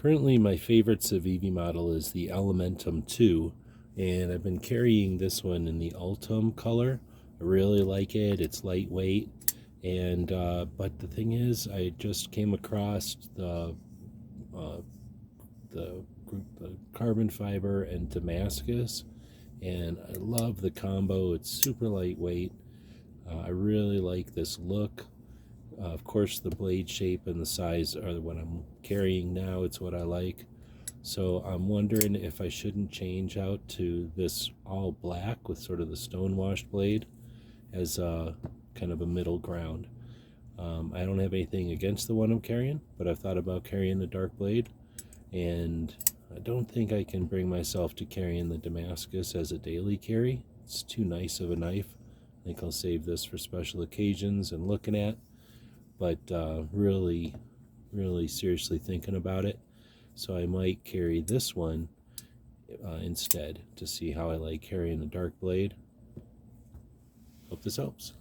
Currently, my favorite Civivi model is the Elementum 2, and I've been carrying this one in the Ultim color. I really like it. It's lightweight, and but the thing is, I just came across the carbon fiber and Damascus, and I love the combo. It's super lightweight. I really like this look. Of course, the blade shape and the size are what I'm carrying now. It's what I like. So I'm wondering if I shouldn't change out to this all black with sort of the stonewashed blade as a kind of a middle ground. I don't have anything against the one I'm carrying, but I've thought about carrying the dark blade, and I don't think I can bring myself to carrying the Damascus as a daily carry. It's too nice of a knife. I think I'll save this for special occasions and looking at, but really seriously thinking about it. So I might carry this one instead to see how I like carrying the dark blade. Hope this helps.